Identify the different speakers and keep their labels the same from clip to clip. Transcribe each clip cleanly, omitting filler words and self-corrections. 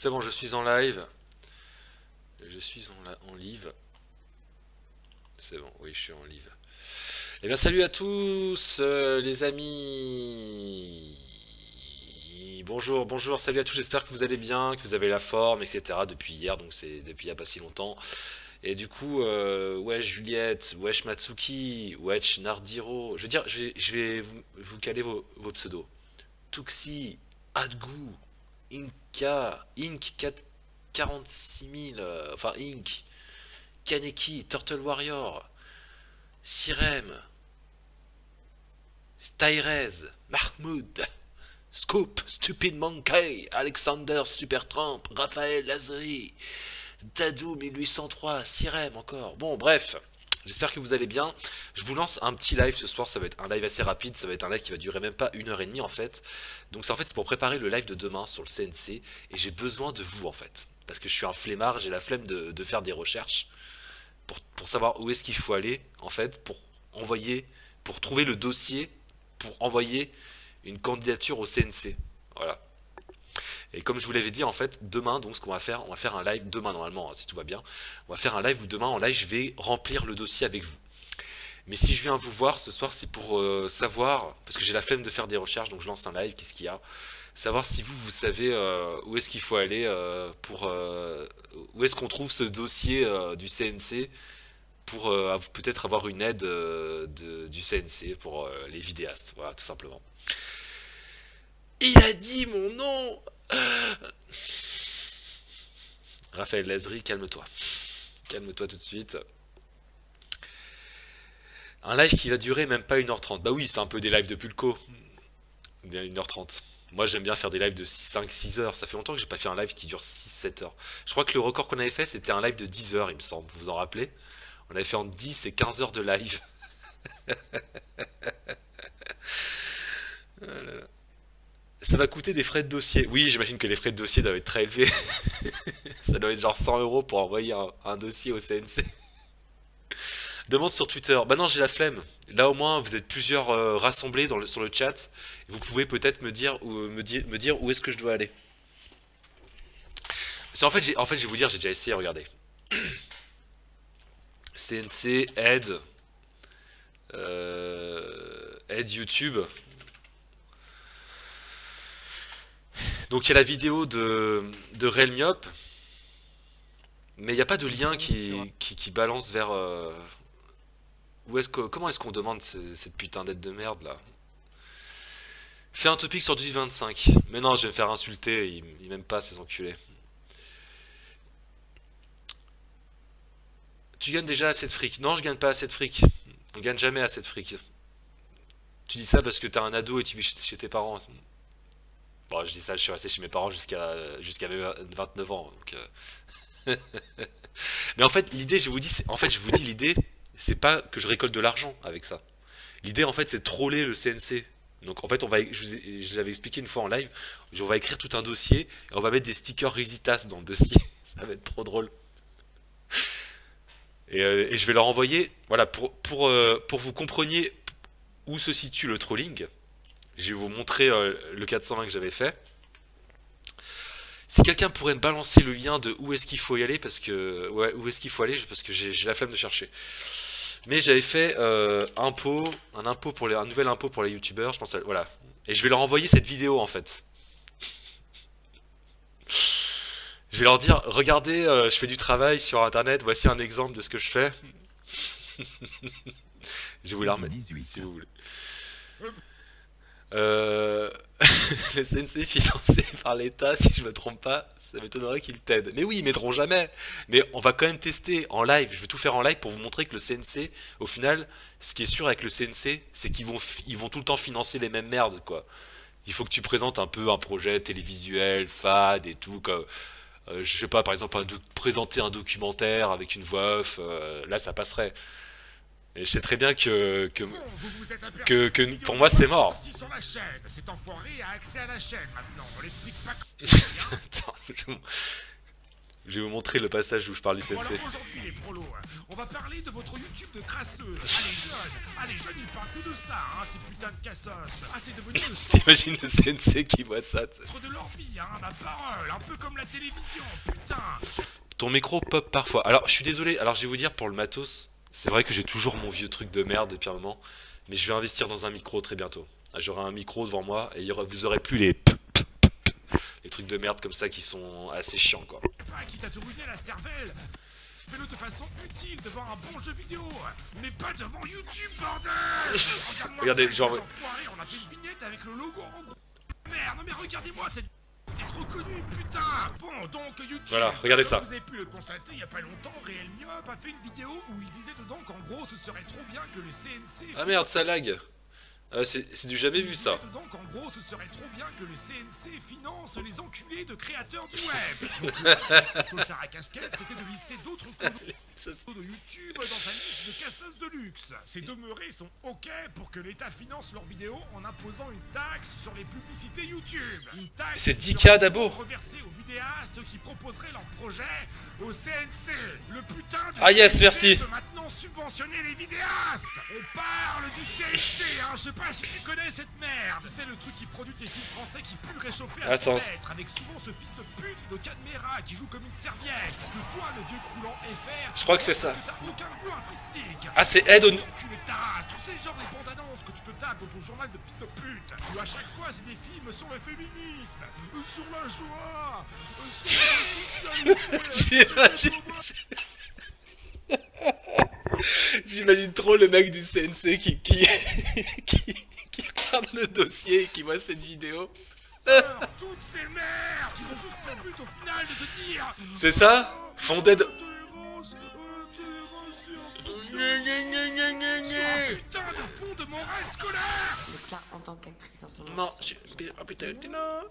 Speaker 1: C'est bon, je suis en live. Je suis en live. C'est bon, oui, je suis en live. Eh bien, salut à tous, les amis. Bonjour, bonjour, salut à tous. J'espère que vous allez bien, que vous avez la forme, etc. depuis hier, donc c'est depuis il n'y a pas si longtemps. Et du coup, wesh Juliette, wesh Matsuki, wesh Nardiro. Je veux dire, je vais vous caler vos pseudos. Tuxi, Adgu, Inka, Ink 46 000, enfin Ink, Kaneki, Turtle Warrior, Sirem, Styrez, Mahmoud, Scoop, Stupid Monkey, Alexander Supertramp, Raphaël Lazari, Dadou 1803, Sirem encore. Bon, bref, j'espère que vous allez bien. Je vous lance un petit live ce soir, ça va être un live assez rapide, ça va être un live qui va durer même pas 1 h 30 en fait. Donc c'est pour préparer le live de demain sur le CNC et j'ai besoin de vous en fait. Parce que je suis un flemmard, j'ai la flemme de faire des recherches pour savoir où est-ce qu'il faut aller en fait pour envoyer, pour trouver le dossier pour envoyer une candidature au CNC. Voilà. Et comme je vous l'avais dit en fait, demain donc ce qu'on va faire, on va faire un live demain normalement hein, si tout va bien. On va faire un live où demain en live je vais remplir le dossier avec vous. Mais si je viens vous voir ce soir c'est pour savoir, parce que j'ai la flemme de faire des recherches donc je lance un live, qu'est-ce qu'il y a, savoir si vous savez où est-ce qu'il faut aller où est-ce qu'on trouve ce dossier du CNC pour peut-être avoir une aide du CNC pour les vidéastes, voilà tout simplement. Il a dit mon nom. Raphaël Lazari, calme-toi. Calme-toi tout de suite. Un live qui va durer même pas 1 h 30. Bah oui, c'est un peu des lives de Pulco. 1 h 30. Moi j'aime bien faire des lives de 5-6 heures. Ça fait longtemps que j'ai pas fait un live qui dure 6-7 heures. Je crois que le record qu'on avait fait c'était un live de 10 heures il me semble. Vous vous en rappelez? On avait fait en 10 et 15 heures de live. Ça va coûter des frais de dossier. Oui, j'imagine que les frais de dossier doivent être très élevés. Ça doit être genre 100 euros pour envoyer un dossier au CNC. Demande sur Twitter. Bah non, j'ai la flemme. Là au moins, vous êtes plusieurs rassemblés sur le chat. Vous pouvez peut-être me dire où est-ce que je dois aller. Parce qu'en fait, je vais vous dire, j'ai déjà essayé, regardez. CNC, aide. Aide YouTube. Donc il y a la vidéo de Realmiop. Mais il n'y a pas de lien qui balance vers... comment est-ce qu'on demande cette putain d'aide de merde là? Fais un topic sur 18-25. Mais non, je vais me faire insulter, ils m'aiment pas ces enculés. Tu gagnes déjà assez de fric. Non, je gagne pas assez de fric. On gagne jamais assez de fric. Tu dis ça parce que t'as un ado et tu vis chez tes parents. Bon, je dis ça, je suis resté chez mes parents jusqu'à mes 29 ans. Donc, mais en fait, l'idée, je vous dis, l'idée, c'est pas que je récolte de l'argent avec ça. L'idée, en fait, c'est de troller le CNC. Donc, en fait, je l'avais expliqué une fois en live, on va écrire tout un dossier et on va mettre des stickers Risitas dans le dossier. Ça va être trop drôle. Et je vais leur envoyer, voilà, pour vous compreniez où se situe le trolling. Je vais vous montrer le 420 que j'avais fait. Si quelqu'un pourrait me balancer le lien de où est-ce qu'il faut y aller, parce que ouais, où est-ce qu'il faut aller, parce que j'ai la flemme de chercher. Mais j'avais fait un nouvel impôt pour les youtubeurs, je pense, voilà. Et je vais leur envoyer cette vidéo en fait. Je vais leur dire, regardez, je fais du travail sur internet, voici un exemple de ce que je fais. Je vais vous la remettre, si vous voulez. Le CNC financé par l'État, si je me trompe pas, ça m'étonnerait qu'ils t'aident. Mais oui, ils m'aideront jamais. Mais on va quand même tester en live. Je vais tout faire en live pour vous montrer que le CNC, au final, ce qui est sûr avec le CNC, c'est qu'ils vont tout le temps financer les mêmes merdes, quoi. Il faut que tu présentes un peu un projet télévisuel, fade et tout, comme, je sais pas, par exemple, présenter un documentaire avec une voix off, là ça passerait. Et je sais très bien que pour moi c'est mort.
Speaker 2: Cet enfoiré a accès à la chaîne maintenant. On l'explique pas.
Speaker 1: Attends, Je vais vous montrer le passage où je parle du
Speaker 2: Bon,
Speaker 1: CNC.
Speaker 2: alors aujourd'hui les prolos, on va parler de votre YouTube de crasseux. Allez jeunes, ils parlent que de ça, hein, ces putains de cassos. Ah, c'est devenu le centre
Speaker 1: T'imagines le CNC qui voit ça, tu sais.
Speaker 2: de leur vie, hein, ma parole, un peu comme la télévision, putain.
Speaker 1: Ton micro pop parfois. Alors, je suis désolé, alors je vais vous dire pour le matos, c'est vrai que j'ai toujours mon vieux truc de merde depuis un moment, mais je vais investir dans un micro très bientôt. J'aurai un micro devant moi et vous aurez plus les trucs de merde comme ça qui sont assez chiants quoi.
Speaker 2: Ah, quitte à te ruiner la cervelle, fais-le de façon utile devant un bon jeu vidéo, mais pas devant YouTube, bordel. Regarde-moi
Speaker 1: Regardez,
Speaker 2: ça,
Speaker 1: genre...
Speaker 2: les enfoirés, on a fait une vignette avec le logo en gros. Merde, non mais regardez-moi cette... T'es trop connu, putain. Bon, donc YouTube...
Speaker 1: Voilà, regardez ça.
Speaker 2: Comme vous avez pu le constater il y a pas longtemps, Réel Myop a fait une vidéo où il disait dedans qu'en gros ce serait trop bien que le CNC...
Speaker 1: Ah merde, ça lag. C'est du jamais vu ça.
Speaker 2: Donc en gros, ce serait trop bien que le CNC finance les enculés de créateurs du web. Donc, ce clochard à casquette, c'était de lister d'autres codes de YouTube dans sa liste de casseuses de luxe. Ces demeurés sont ok pour que l'État finance leurs vidéos en imposant une taxe sur les publicités YouTube. Une taxe
Speaker 1: C'est 10K d'abo.
Speaker 2: reversée aux vidéastes qui proposeraient leur projet au CNC. Le putain de
Speaker 1: Ah yes,
Speaker 2: CNC
Speaker 1: merci.
Speaker 2: peut maintenant subventionner les vidéastes. On parle du CNC, hein, je sais pas si tu connais cette merde. Tu sais, le truc qui produit tes films français qui pue le réchauffer à
Speaker 1: Attends.
Speaker 2: 100 mètres, avec souvent ce fils de pute de caméra qui joue comme une serviette. Que toi, le vieux croulant FR,
Speaker 1: Je crois que c'est ça.
Speaker 2: t'as aucun goût artistique.
Speaker 1: Ah, c'est Ed au...
Speaker 2: Tu les tarasses, tu sais, genre les bandes annonces que tu te tapes dans ton journal de fils de pute. Où à chaque fois, c'est des films sur le féminisme, sur la joie, sur la socialité.
Speaker 1: J'imagine trop le mec du CNC qui regarde le dossier et qui voit cette vidéo.
Speaker 2: Toutes ces merdes qui ont juste pour but au final de te dire...
Speaker 1: C'est ça? Fondé de...
Speaker 2: Putain de fond de morale scolaire.
Speaker 3: Donc là, en tant qu'actrice en ce moment.
Speaker 1: Non, oh putain, non.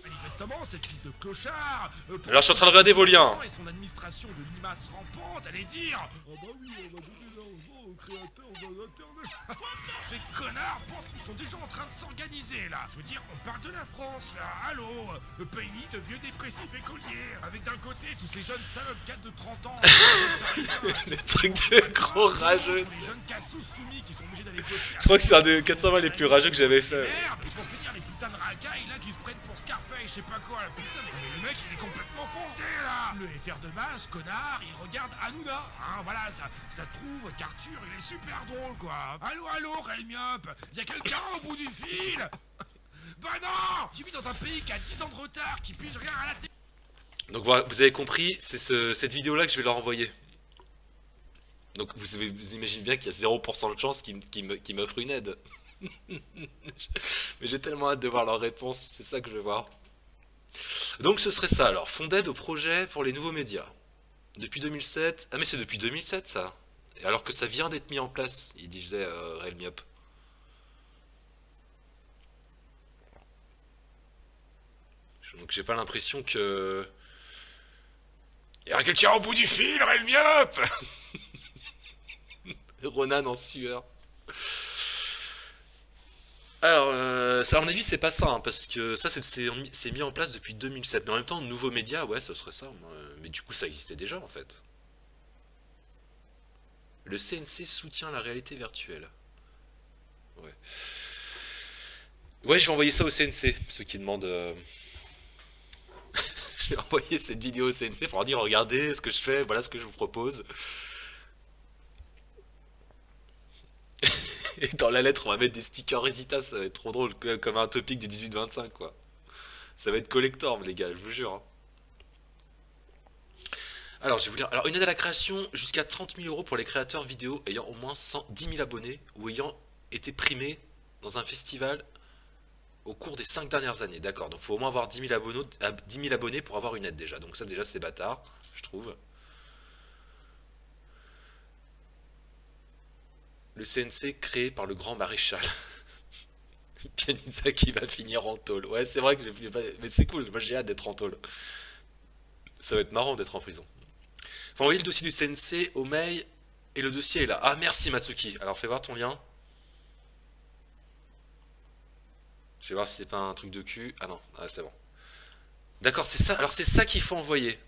Speaker 2: Manifestement, cette liste de clochards...
Speaker 1: Alors je suis en train de regarder vos liens.
Speaker 2: Et son administration de limaces rampantes allait dire... Oh bah oui, on va donner l'argent aux créateurs d'Internet. Ces connards pensent qu'ils sont déjà en train de s'organiser, là. Je veux dire, on parle de la France, là. Allô, le pays de vieux dépressifs écoliers. Avec d'un côté tous ces jeunes salopes 4 de 30 ans...
Speaker 1: Les trucs de gros rageux.
Speaker 2: Les jeunes cassos soumis qui sont obligés d'aller bosser...
Speaker 1: Je crois que c'est un des 420 les plus rageux que j'avais fait.
Speaker 2: Merde, et pour finir, les putains de racailles là qui se prennent pour Scarface, je sais pas quoi, là, putain, mais le mec il est complètement foncé là. Le FR de masse, connard, il regarde Hanouna, hein, voilà, ça trouve qu'Arthur il est super drôle quoi. Allô, Réel Myop, y'a quelqu'un au bout du fil? Bah non, tu vis dans un pays qui a 10 ans de retard, qui pige rien à la télé.
Speaker 1: Donc voilà, vous avez compris, c'est cette vidéo là que je vais leur envoyer. Donc vous imaginez bien qu'il y a 0% de chance qu'ils m'offrent une aide. Mais j'ai tellement hâte de voir leur réponse, c'est ça que je veux voir. Donc ce serait ça alors, fonds d'aide au projet pour les nouveaux médias. Depuis 2007, ah mais c'est depuis 2007 ça. Et alors que ça vient d'être mis en place, il disait Réel Myop. Donc j'ai pas l'impression que... Il y a quelqu'un au bout du fil, Réel Myop. Ronan en sueur. Alors, ça, à mon avis, c'est pas ça, hein, parce que ça, c'est mis en place depuis 2007. Mais en même temps, nouveaux médias, ouais, ça serait ça. Mais du coup, ça existait déjà, en fait. Le CNC soutient la réalité virtuelle. Ouais. Ouais, je vais envoyer ça au CNC, ceux qui demandent... Je vais envoyer cette vidéo au CNC pour leur dire, regardez ce que je fais, voilà ce que je vous propose. Et dans la lettre, on va mettre des stickers Résita, ça va être trop drôle, comme un topic du 18-25, quoi. Ça va être collector, les gars, je vous jure. Alors, je vais vous lire. Alors, une aide à la création jusqu'à 30 000 € pour les créateurs vidéo ayant au moins 10 000 abonnés ou ayant été primés dans un festival au cours des 5 dernières années. D'accord, donc il faut au moins avoir 10 000 abonnés pour avoir une aide déjà. Donc ça, déjà, c'est bâtard, je trouve. Le CNC créé par le grand maréchal. Pianisa qui va finir en tôle. Ouais, c'est vrai que j'ai pas... Mais c'est cool, moi j'ai hâte d'être en tôle. Ça va être marrant d'être en prison. Faut envoyer le dossier du CNC au mail et le dossier est là. Ah, merci Matsuki. Alors fais voir ton lien. Je vais voir si c'est pas un truc de cul. Ah non, ah, c'est bon. D'accord, c'est ça. Alors c'est ça qu'il faut envoyer.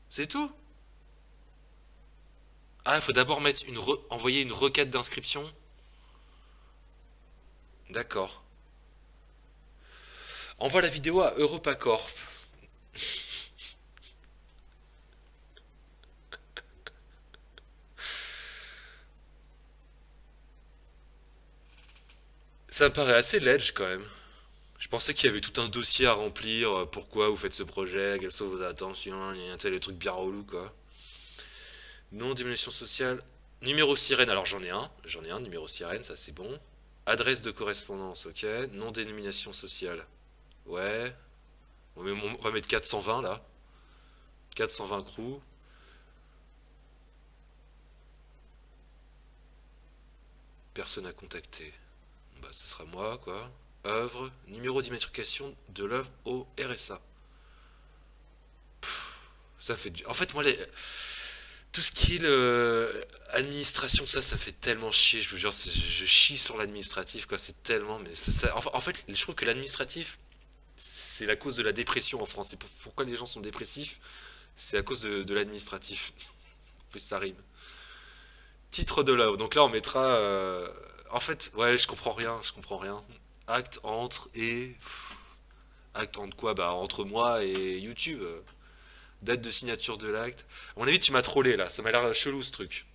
Speaker 1: C'est tout? Ah, il faut d'abord mettre envoyer une requête d'inscription. D'accord. Envoie la vidéo à EuropaCorp. Ça me paraît assez ledge quand même. Je pensais qu'il y avait tout un dossier à remplir. Pourquoi vous faites ce projet? Quelles sont vos attentions? Il y a des trucs bien relous quoi. Non, diminution sociale. Numéro sirène, alors j'en ai un, numéro sirène, ça c'est bon. Adresse de correspondance, ok. Non dénomination sociale. Ouais. On va mettre 420 là. 420 crew. Personne à contacter. Bah, ce sera moi, quoi. Œuvre, numéro d'immatriculation de l'œuvre au RSA. Ça fait En fait, moi, tout ce qui est administration, ça me fait tellement chier. Je vous jure, je chie sur l'administratif, quoi. C'est tellement. Mais en fait, je trouve que l'administratif, c'est la cause de la dépression en France. Pourquoi les gens sont dépressifs? C'est à cause de l'administratif. En plus, ça rime. Titre de l'œuvre. Donc là, on mettra. En fait, ouais, je comprends rien. Je comprends rien. Acte entre et. Acte entre quoi? Bah, entre moi et YouTube. Date de signature de l'acte. À mon avis, tu m'as trollé là. Ça m'a l'air chelou ce truc.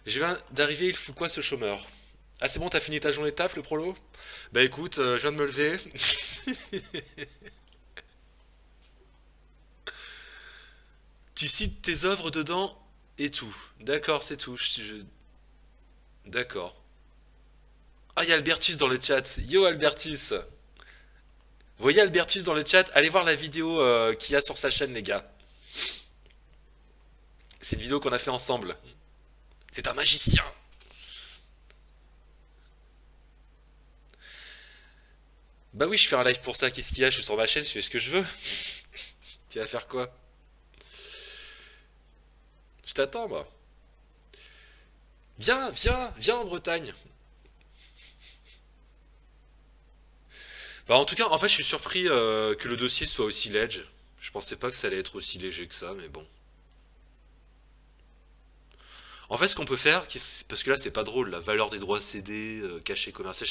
Speaker 1: Je viens d'arriver, il fout quoi ce chômeur? Ah, c'est bon, t'as fini ta journée de taf, le prolo? Bah écoute, je viens de me lever. Tu cites tes œuvres dedans et tout. D'accord, c'est tout. D'accord. Ah, il y a Albertus dans le chat. Yo Albertus. Vous voyez Albertus dans le chat? Allez voir la vidéo qu'il y a sur sa chaîne, les gars. C'est une vidéo qu'on a fait ensemble. C'est un magicien. Bah oui, je fais un live pour ça. Qu'est-ce qu'il y a? Je suis sur ma chaîne, je fais ce que je veux. Tu vas faire quoi? Je t'attends, moi. Viens, viens, viens en Bretagne. Bah en tout cas, en fait, je suis surpris que le dossier soit aussi ledge. Je pensais pas que ça allait être aussi léger que ça, mais bon. En fait, ce qu'on peut faire, parce que là, c'est pas drôle, la valeur des droits cédés, cachet commercial,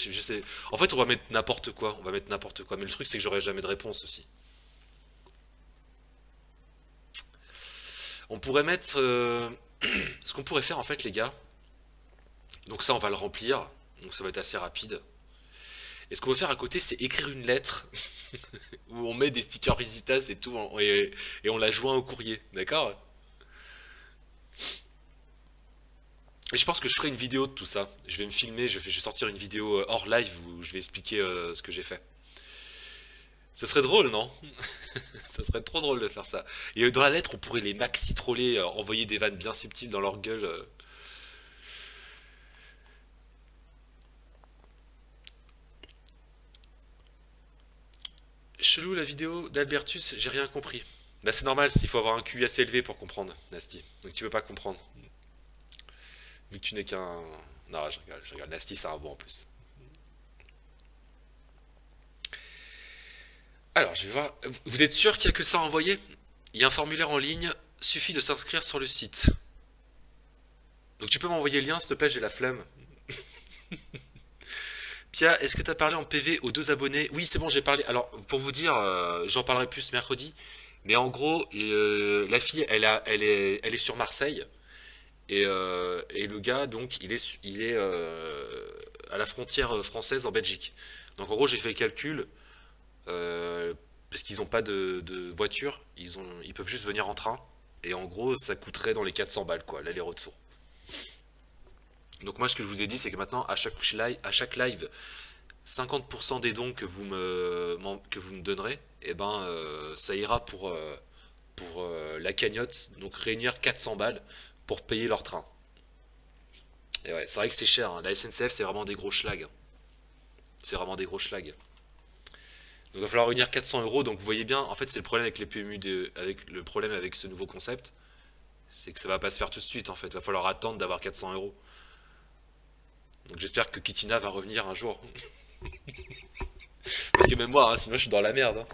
Speaker 1: En fait, on va mettre n'importe quoi, on va mettre n'importe quoi. Mais le truc, c'est que j'aurai jamais de réponse aussi. On pourrait mettre... Ce qu'on pourrait faire, en fait, les gars, donc ça, on va le remplir, donc ça va être assez rapide. Et ce qu'on va faire à côté, c'est écrire une lettre où on met des stickers Visitas et tout, et on la joint au courrier, d'accord? Et je pense que je ferai une vidéo de tout ça. Je vais me filmer, je vais sortir une vidéo hors live où je vais expliquer ce que j'ai fait. Ce serait drôle, non? Ça serait trop drôle de faire ça. Et dans la lettre, on pourrait les maxi troller, envoyer des vannes bien subtiles dans leur gueule. Chelou la vidéo d'Albertus, j'ai rien compris. Bah c'est normal, il faut avoir un QI assez élevé pour comprendre, Nasty. Donc tu peux pas comprendre. Vu que tu n'es qu'un... Non, je regarde. Nasty, c'est un bon en plus. Alors, je vais voir. Vous êtes sûr qu'il n'y a que ça à envoyer? Il y a un formulaire en ligne, suffit de s'inscrire sur le site. Donc tu peux m'envoyer le lien, s'il te plaît, j'ai la flemme. Pia, est-ce que tu as parlé en PV aux deux abonnés? Oui, c'est bon, j'ai parlé. Alors, pour vous dire, j'en parlerai plus mercredi. Mais en gros, la fille, elle est sur Marseille. Et le gars, donc, il est à la frontière française en Belgique. Donc en gros, j'ai fait le calcul, parce qu'ils n'ont pas de voiture, ils peuvent juste venir en train. Et en gros, ça coûterait dans les 400 balles, quoi, l'aller-retour. Donc moi, ce que je vous ai dit, c'est que maintenant, à chaque live 50% des dons que vous me donnerez, et ben, ça ira pour la cagnotte, donc réunir 400 balles pour payer leur train. Et ouais, c'est vrai que c'est cher, hein. La SNCF, c'est vraiment des gros schlags, hein. C'est vraiment des gros schlags. Donc il va falloir réunir 400 euros. Donc vous voyez bien, en fait, c'est le problème avec les PMU, le problème avec ce nouveau concept, c'est que ça va pas se faire tout de suite. En fait, il va falloir attendre d'avoir 400 euros. Donc j'espère que Kitina va revenir un jour. Parce que même moi, hein, sinon je suis dans la merde. Hein.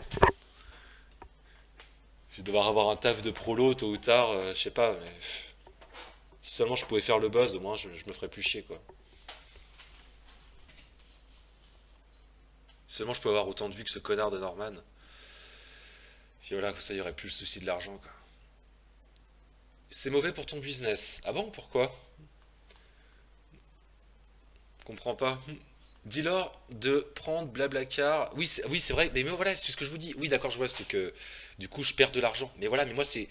Speaker 1: Je vais devoir avoir un taf de prolo tôt ou tard, je sais pas. Mais... Si seulement je pouvais faire le buzz, au moins je me ferais plus chier quoi. Si seulement je pouvais avoir autant de vues que ce connard de Norman. Puis voilà, ça y aurait plus le souci de l'argent quoi. C'est mauvais pour ton business. Ah bon, pourquoi? Comprends pas. Dis-leur de prendre Blablacar. Oui, c'est vrai, mais voilà, c'est ce que je vous dis. Oui, d'accord, je vois, c'est que du coup, je perds de l'argent. Mais voilà, mais moi, c'est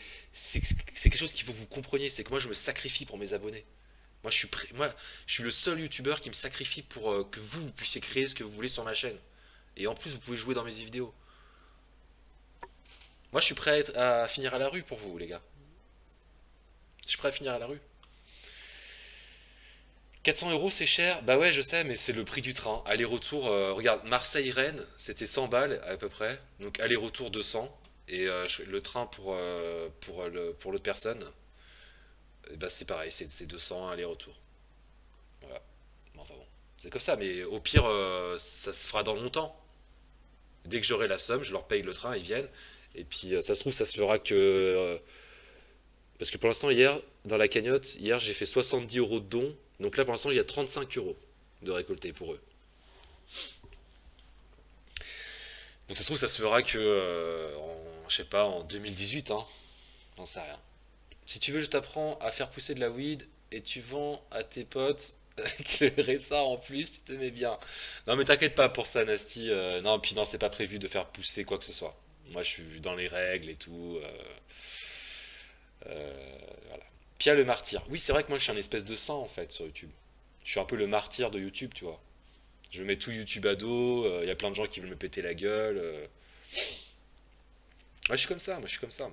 Speaker 1: quelque chose qu'il faut que vous compreniez. C'est que moi, je me sacrifie pour mes abonnés. Moi, je suis le seul youtubeur qui me sacrifie pour que vous puissiez créer ce que vous voulez sur ma chaîne. Et en plus, vous pouvez jouer dans mes vidéos. Moi, je suis prêt à finir à la rue pour vous, les gars. Je suis prêt à finir à la rue. 400 euros c'est cher? Bah ouais je sais mais c'est le prix du train. Aller-retour, regarde, Marseille-Rennes c'était 100 balles à peu près. Donc aller-retour 200. Et le train pour l'autre personne, bah c'est pareil, c'est 200 aller-retour. Voilà. Enfin bon, c'est comme ça, mais au pire ça se fera dans longtemps. Dès que j'aurai la somme, je leur paye le train, ils viennent. Et puis ça se trouve ça se fera que... parce que pour l'instant hier, dans la cagnotte, hier j'ai fait 70 euros de dons. Donc là, pour l'instant, il y a 35 euros de récolté pour eux. Donc ça se trouve, ça se fera que, je sais pas, en 2018, hein. J'en sais rien. Si tu veux, je t'apprends à faire pousser de la weed et tu vends à tes potes avec le RSA en plus, tu te mets bien. Non, mais t'inquiète pas pour ça, Nasty. Non, puis non, c'est pas prévu de faire pousser quoi que ce soit. Moi, je suis dans les règles et tout. Voilà. Pia le martyr. Oui, c'est vrai que moi je suis un espèce de saint en fait sur YouTube. Je suis un peu le martyr de YouTube, tu vois. Je mets tout YouTube à dos, il y a plein de gens qui veulent me péter la gueule. Ouais, je suis comme ça, moi je suis comme ça.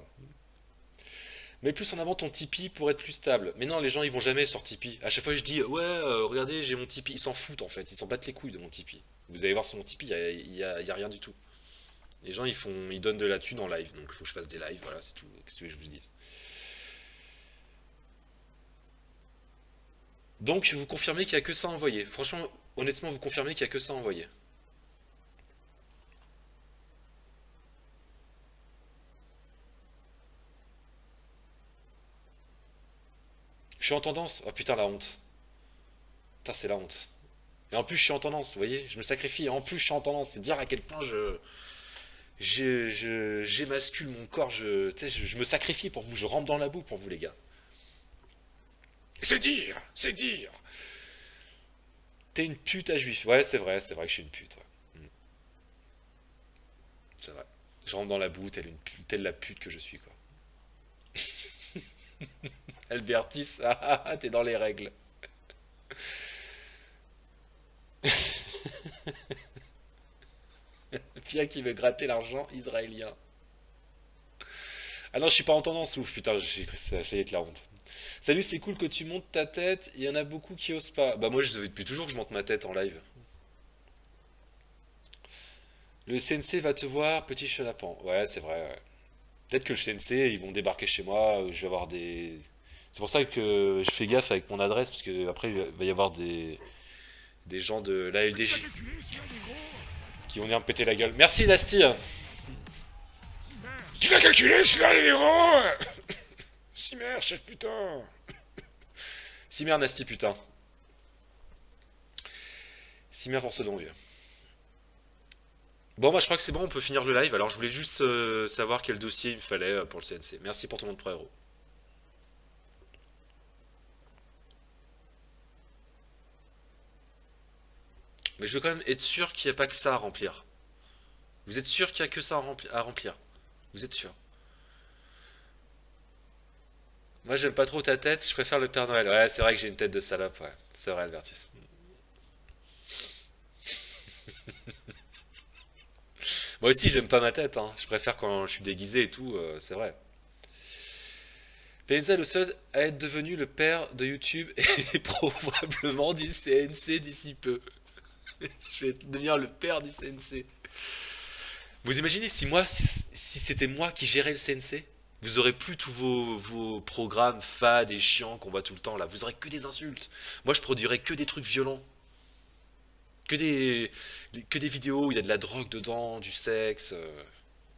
Speaker 1: Mets plus en avant ton Tipeee pour être plus stable. Mais non, les gens ils vont jamais sur Tipeee. À chaque fois je dis, ouais, regardez, j'ai mon Tipeee. Ils s'en foutent en fait, ils s'en battent les couilles de mon Tipeee. Vous allez voir sur mon Tipeee, il y a rien du tout. Les gens ils donnent de la thune en live, donc il faut que je fasse des lives, voilà, c'est tout. Qu'est-ce que je vous dise? Donc vous confirmez qu'il n'y a que ça à envoyer. Franchement, honnêtement, vous confirmez qu'il n'y a que ça à envoyer. Je suis en tendance. Oh putain, la honte. Putain, c'est la honte. Et en plus, je suis en tendance, vous voyez? Je me sacrifie. Et en plus, je suis en tendance. C'est dire à quel point j'émascule mon corps. Je me sacrifie pour vous. Je rampe dans la boue pour vous, les gars.
Speaker 2: C'est dire, c'est dire.
Speaker 1: T'es une pute à juif. Ouais, c'est vrai que je suis une pute. Ouais. C'est vrai. Je rentre dans la boue, telle la pute que je suis, quoi. Albertus, t'es dans les règles. Pia qui veut gratter l'argent israélien. Ah non, je suis pas en tendance, ouf, putain, ça a failli être la honte. Salut, c'est cool que tu montes ta tête, il y en a beaucoup qui osent pas. Bah moi, je savais depuis toujours que je monte ma tête en live. Le CNC va te voir, petit chenapan. Ouais, c'est vrai, ouais. Peut-être que le CNC, ils vont débarquer chez moi, je vais avoir des... C'est pour ça que je fais gaffe avec mon adresse, parce que après il va y avoir des gens de la LDJ qui vont venir me péter la gueule. Merci Nasty.
Speaker 2: Tu l'as calculé, celui-là, les héros. Cimer, chef putain.
Speaker 1: Cimer Nasty, putain. Cimer pour ce don vieux. Bon, bah je crois que c'est bon, on peut finir le live. Alors je voulais juste savoir quel dossier il me fallait pour le CNC. Merci pour ton nom de 3 euros. Mais je veux quand même être sûr qu'il n'y a pas que ça à remplir. Vous êtes sûr qu'il n'y a que ça à remplir? Vous êtes sûr? Moi j'aime pas trop ta tête, je préfère le Père Noël. Ouais, c'est vrai que j'ai une tête de salope, ouais. C'est vrai, Albertus. Moi aussi j'aime pas ma tête, hein. Je préfère quand je suis déguisé et tout, c'est vrai. Penza le seul à être devenu le père de YouTube et probablement du CNC d'ici peu. Je vais devenir le père du CNC. Vous imaginez si c'était moi qui gérais le CNC? Vous aurez plus tous vos programmes fades et chiants qu'on voit tout le temps là. Vous aurez que des insultes. Moi je produirais que des trucs violents. Que des vidéos où il y a de la drogue dedans, du sexe.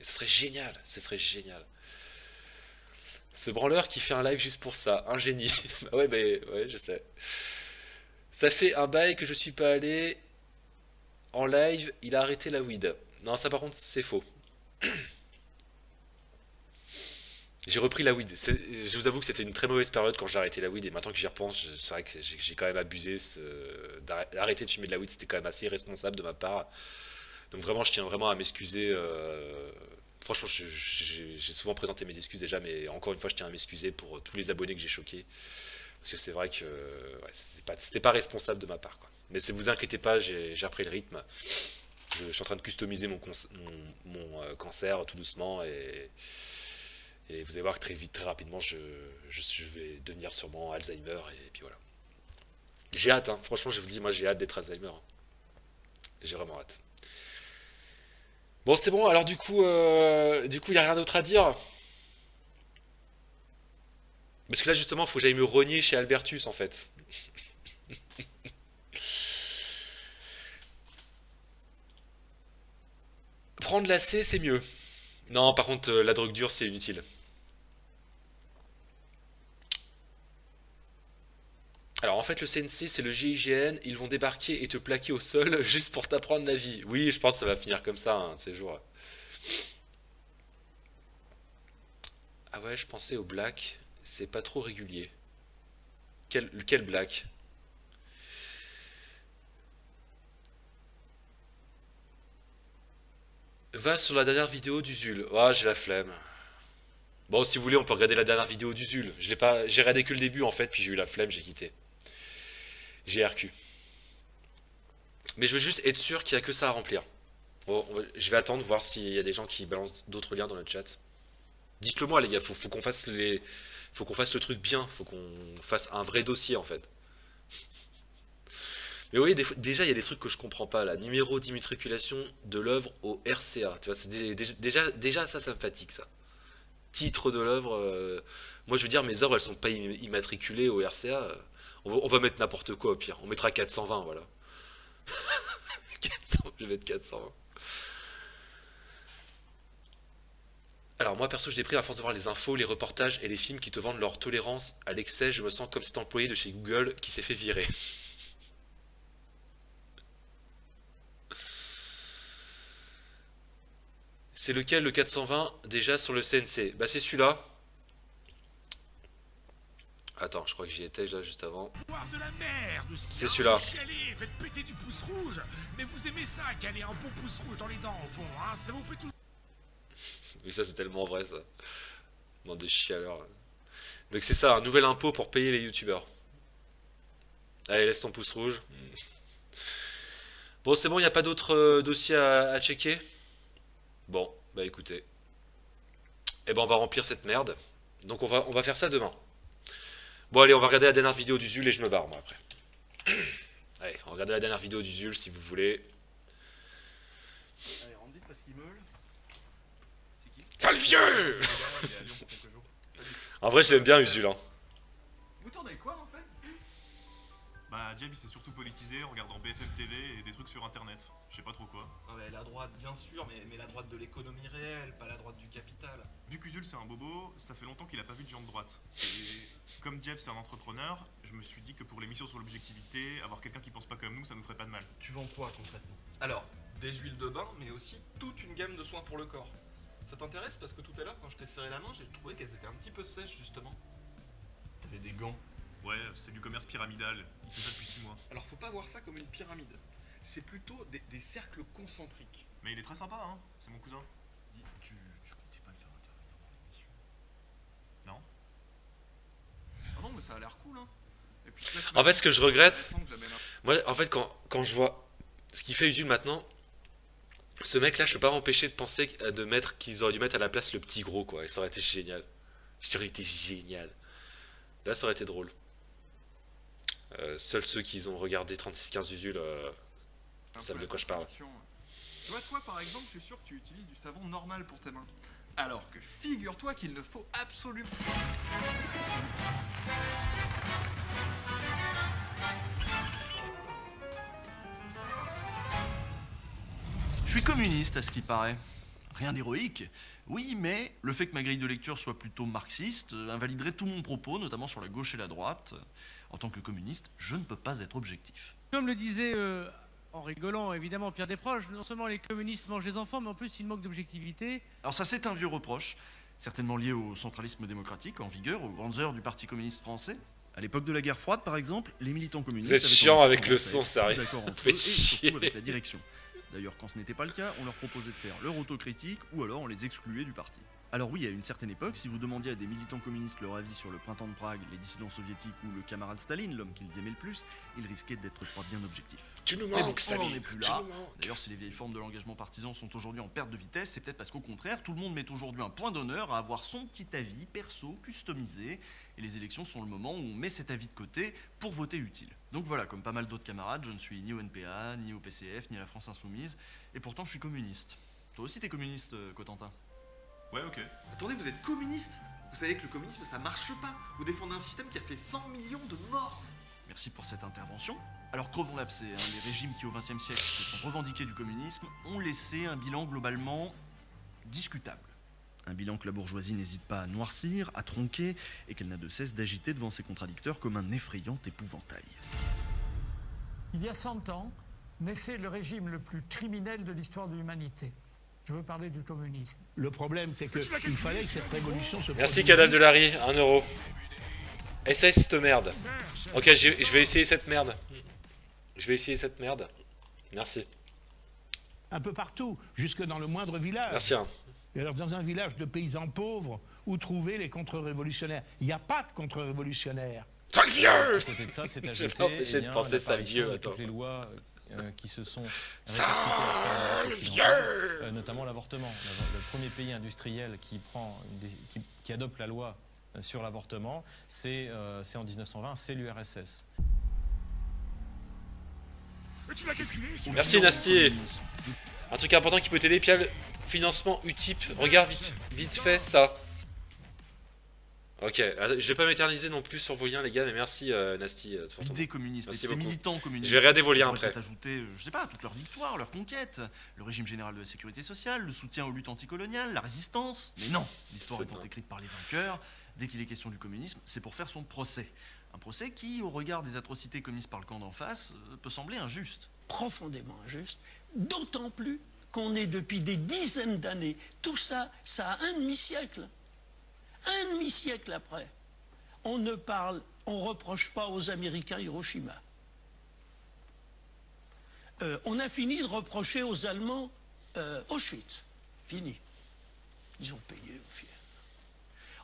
Speaker 1: Et ce serait génial, ce serait génial. Ce branleur qui fait un live juste pour ça, un génie. Bah ouais, ouais, je sais. Ça fait un bail que je suis pas allé en live, il a arrêté la weed. Non, ça par contre, c'est faux. J'ai repris la weed. Je vous avoue que c'était une très mauvaise période quand j'ai arrêté la weed et maintenant que j'y repense, c'est vrai que j'ai quand même abusé. D'arrêter de fumer de la weed, c'était quand même assez irresponsable de ma part. Donc vraiment, je tiens vraiment à m'excuser. Franchement, j'ai souvent présenté mes excuses déjà, mais encore une fois, je tiens à m'excuser pour tous les abonnés que j'ai choqués. Parce que c'est vrai que ouais, c'était pas responsable de ma part, quoi. Mais vous inquiétez pas, j'ai repris le rythme. Je suis en train de customiser mon cancer tout doucement et vous allez voir que très vite, très rapidement, je vais devenir sûrement Alzheimer et puis voilà. J'ai hâte, hein. Franchement, je vous dis, moi j'ai hâte d'être Alzheimer. Hein. J'ai vraiment hâte. Bon, c'est bon, alors du coup, il n'y a rien d'autre à dire. Parce que là, justement, il faut que j'aille me rogner chez Albertus, en fait. Prendre la C, c'est mieux. Non, par contre, la drogue dure, c'est inutile. Alors en fait le CNC c'est le GIGN, ils vont débarquer et te plaquer au sol juste pour t'apprendre la vie. Oui je pense que ça va finir comme ça hein, ces jours. Ah ouais je pensais au black, c'est pas trop régulier. Quel black? Va sur la dernière vidéo d'Usul. Ah j'ai la flemme. Bon si vous voulez on peut regarder la dernière vidéo d'Usul. J'ai regardé que le début en fait puis j'ai eu la flemme, j'ai quitté. J'ai RQ. Mais je veux juste être sûr qu'il n'y a que ça à remplir. Bon, je vais attendre, voir s'il y a des gens qui balancent d'autres liens dans le chat. Dites-le moi les gars, faut qu'on fasse le truc bien, faut qu'on fasse un vrai dossier en fait. Mais vous voyez, déjà il y a des trucs que je comprends pas là. Numéro d'immatriculation de l'œuvre au RCA. Tu vois, déjà ça me fatigue ça. Titre de l'œuvre. Moi je veux dire, mes œuvres elles sont pas immatriculées au RCA. On va mettre n'importe quoi au pire. On mettra 420, voilà. 400, je vais mettre 420. Alors moi perso je l'ai pris à force de voir les infos, les reportages et les films qui te vendent leur tolérance à l'excès. Je me sens comme cet employé de chez Google qui s'est fait virer. C'est lequel le 420 déjà sur le CNC? Bah c'est celui-là. Attends, je crois que j'y étais là juste avant. C'est celui-là.
Speaker 2: Faites péter du pouce rouge. Mais vous aimez ça, caler un bon pouce rouge dans les dents au fond, hein. Ça vous fait tout.
Speaker 1: Oui, ça c'est tellement vrai ça. Bande de chialeurs. Donc c'est ça, un nouvel impôt pour payer les youtubeurs. Allez, laisse ton pouce rouge. Bon, c'est bon, il n'y a pas d'autres dossiers à checker? Bon, bah écoutez. Eh ben on va remplir cette merde. Donc on va faire ça demain. Bon allez, on va regarder la dernière vidéo d'Usul et je me barre moi après. Allez, on va regarder la dernière vidéo d'Usul si vous voulez.
Speaker 4: Allez, rentre vite parce qu'il meule. C'est qui?
Speaker 1: Sale vieux! En vrai, je l'aime bien Usul. Hein.
Speaker 4: Vous tournez quoi en fait ici?
Speaker 5: Bah, Jeff il s'est surtout politisé en regardant BFM TV et des trucs sur internet. Je sais pas trop quoi.
Speaker 4: Ah ouais, la droite, bien sûr, mais la droite de l'économie réelle, pas la droite du capital.
Speaker 5: Vu qu'Usul c'est un bobo, ça fait longtemps qu'il a pas vu de gens de droite. Et comme Jeff c'est un entrepreneur, je me suis dit que pour l'émission sur l'objectivité, avoir quelqu'un qui pense pas comme nous, ça nous ferait pas de mal.
Speaker 4: Tu vends quoi concrètement? Alors, des huiles de bain, mais aussi toute une gamme de soins pour le corps. Ça t'intéresse? Parce que tout à l'heure, quand je t'ai serré la main, j'ai trouvé qu'elles étaient un petit peu sèches justement. T'avais des gants.
Speaker 5: Ouais, c'est du commerce pyramidal. Il fait ça depuis 6 mois.
Speaker 4: Alors faut pas voir ça comme une pyramide. C'est plutôt des cercles concentriques.
Speaker 5: Mais il est très sympa, hein. C'est mon cousin.
Speaker 4: Dis, tu comptais pas le faire intervenir dans l'émission?
Speaker 5: Non.
Speaker 4: Ah non, mais ça a l'air cool, hein. Et puis,
Speaker 1: En fait, ce que je regrette, moi, en fait, quand je vois ce qu'il fait Usul maintenant, ce mec-là, je peux pas m'empêcher de penser qu'ils auraient dû mettre à la place le petit gros, quoi. Et ça aurait été génial. Ça aurait été génial. Là, ça aurait été drôle. Seuls ceux qui ont regardé 3615 Usul savent de quoi je parle.
Speaker 4: Tu vois, toi par exemple, je suis sûr que tu utilises du savon normal pour tes mains. Alors que figure-toi qu'il ne faut absolument...
Speaker 6: suis communiste à ce qui paraît. Rien d'héroïque, oui, mais le fait que ma grille de lecture soit plutôt marxiste invaliderait tout mon propos, notamment sur la gauche et la droite. En tant que communiste, je ne peux pas être objectif.
Speaker 7: Comme le disait, en rigolant évidemment, Pierre Desproges, non seulement les communistes mangent les enfants, mais en plus ils manquent d'objectivité.
Speaker 6: Alors ça, c'est un vieux reproche, certainement lié au centralisme démocratique en vigueur, aux grandes heures du Parti communiste français. À l'époque de la guerre froide, par exemple, les militants communistes...
Speaker 1: Vous êtes chiant avec le son, ça arrive.
Speaker 6: D'accord entre
Speaker 1: Fait
Speaker 6: eux et
Speaker 1: chier.
Speaker 6: surtout avec la direction. D'ailleurs, quand ce n'était pas le cas, on leur proposait de faire leur autocritique ou alors on les excluait du parti. Alors oui, à une certaine époque, si vous demandiez à des militants communistes leur avis sur le printemps de Prague, les dissidents soviétiques ou le camarade Staline, l'homme qu'ils aimaient le plus, ils risquaient d'être pas bien objectifs.
Speaker 1: Tu nous
Speaker 6: Mais bon,
Speaker 1: manques,
Speaker 6: on n'en
Speaker 1: Samy.
Speaker 6: est plus
Speaker 1: Tu
Speaker 6: là.
Speaker 1: nous manques.
Speaker 6: D'ailleurs, si les vieilles formes de l'engagement partisan sont aujourd'hui en perte de vitesse, c'est peut-être parce qu'au contraire, tout le monde met aujourd'hui un point d'honneur à avoir son petit avis perso, customisé, et les élections sont le moment où on met cet avis de côté pour voter utile. Donc voilà, comme pas mal d'autres camarades, je ne suis ni au NPA, ni au PCF, ni à la France Insoumise, et pourtant je suis communiste. Toi aussi t'es communiste, Cotentin?
Speaker 5: Ouais, ok.
Speaker 4: Attendez, vous êtes communiste? Vous savez que le communisme, ça marche pas. Vous défendez un système qui a fait 100 millions de morts.
Speaker 6: Merci pour cette intervention. Alors crevons l'abcès, hein. Les régimes qui au XXe siècle se sont revendiqués du communisme ont laissé un bilan globalement discutable. Un bilan que la bourgeoisie n'hésite pas à noircir, à tronquer, et qu'elle n'a de cesse d'agiter devant ses contradicteurs comme un effrayant épouvantail.
Speaker 8: Il y a 100 ans, naissait le régime le plus criminel de l'histoire de l'humanité. Je veux parler du communisme.
Speaker 2: Le problème, c'est qu'il fallait que cette révolution se
Speaker 1: Merci Cadal de Larry, 1 euro. Essaye cette merde. Ok, je vais essayer cette merde. Je vais essayer cette merde. Merci.
Speaker 2: un peu partout, jusque dans le moindre village.
Speaker 1: Merci. Hein.
Speaker 2: Et alors, dans un village de paysans pauvres, où trouver les contre-révolutionnaires? Il n'y a pas de contre-révolutionnaires.
Speaker 1: Sale vieux!
Speaker 9: À côté de ça, c'est
Speaker 1: J'ai
Speaker 9: ajouté
Speaker 1: pas empêché de penser sale
Speaker 9: l'apparition
Speaker 1: vieux,
Speaker 9: de
Speaker 1: attends.
Speaker 9: toutes les lois qui se sont
Speaker 1: Sale vieux!
Speaker 9: notamment l'avortement. Le premier pays industriel qui adopte la loi sur l'avortement, c'est en 1920, c'est l'URSS.
Speaker 1: Merci Nasty. Un truc important qui peut t'aider, Pial, financement Utip. Regarde vite fait ça. Ok, je vais pas m'éterniser non plus sur vos liens les gars, mais merci Nasty.
Speaker 6: L'idée communiste et
Speaker 1: Merci
Speaker 6: ses
Speaker 1: beaucoup.
Speaker 6: militants communistes.
Speaker 1: Je vais regarder vos liens
Speaker 6: pourraient
Speaker 1: après.
Speaker 6: peut-être ajouter, je sais pas, toutes leurs victoires, leurs conquêtes, le régime général de la sécurité sociale, le soutien aux luttes anticoloniales, la résistance. Mais non, l'histoire étant écrite par les vainqueurs, dès qu'il est question du communisme, c'est pour faire son procès. Un procès qui, au regard des atrocités commises par le camp d'en face, peut sembler injuste.
Speaker 10: Profondément injuste, d'autant plus qu'on est depuis des dizaines d'années. Tout ça, ça a un demi-siècle. Un demi-siècle après, on ne parle, on reproche pas aux Américains Hiroshima. On a fini de reprocher aux Allemands Auschwitz. Fini. Ils ont payé au final.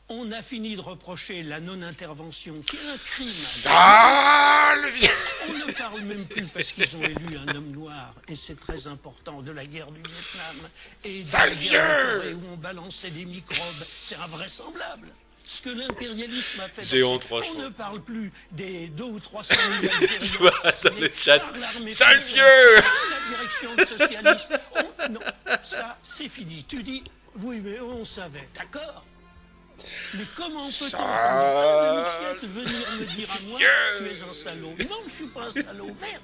Speaker 10: On a fini de reprocher la non-intervention, qui est un crime.
Speaker 1: Sale vieux!
Speaker 10: On ne parle même plus, parce qu'ils ont élu un homme noir, et c'est très important, de la guerre du Vietnam, et de la guerre de Corée où on balançait des microbes. C'est invraisemblable. Ce que l'impérialisme a fait.
Speaker 1: J'ai honte,
Speaker 10: on
Speaker 1: franchement.
Speaker 10: ne parle plus des 200 ou 300 000
Speaker 1: Je vois dans le chat.
Speaker 10: par l'armée
Speaker 1: Sale
Speaker 10: française,
Speaker 1: vieux!
Speaker 10: sous la direction de socialistes. Non, ça, c'est fini. Tu dis, oui, mais on savait, d'accord. Mais comment peut-on, un demi-siècle, venir me dire à moi, tu es un salaud? Non, je suis pas un salaud, merde.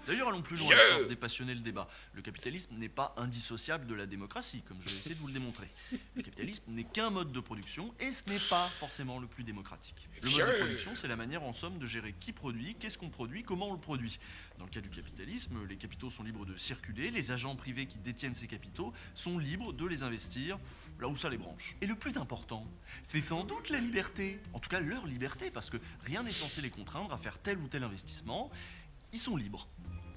Speaker 6: D'ailleurs, allons plus loin, histoire de dépassionner le débat. Le capitalisme n'est pas indissociable de la démocratie, comme je vais essayer de vous le démontrer. Le capitalisme n'est qu'un mode de production, et ce n'est pas forcément le plus démocratique. Le mode de production, c'est la manière en somme de gérer qui produit, qu'est-ce qu'on produit, comment on le produit. Dans le cas du capitalisme, les capitaux sont libres de circuler, les agents privés qui détiennent ces capitaux sont libres de les investir là où ça les branche. Et le plus important, c'est sans doute la liberté. En tout cas, leur liberté, parce que rien n'est censé les contraindre à faire tel ou tel investissement. Ils sont libres.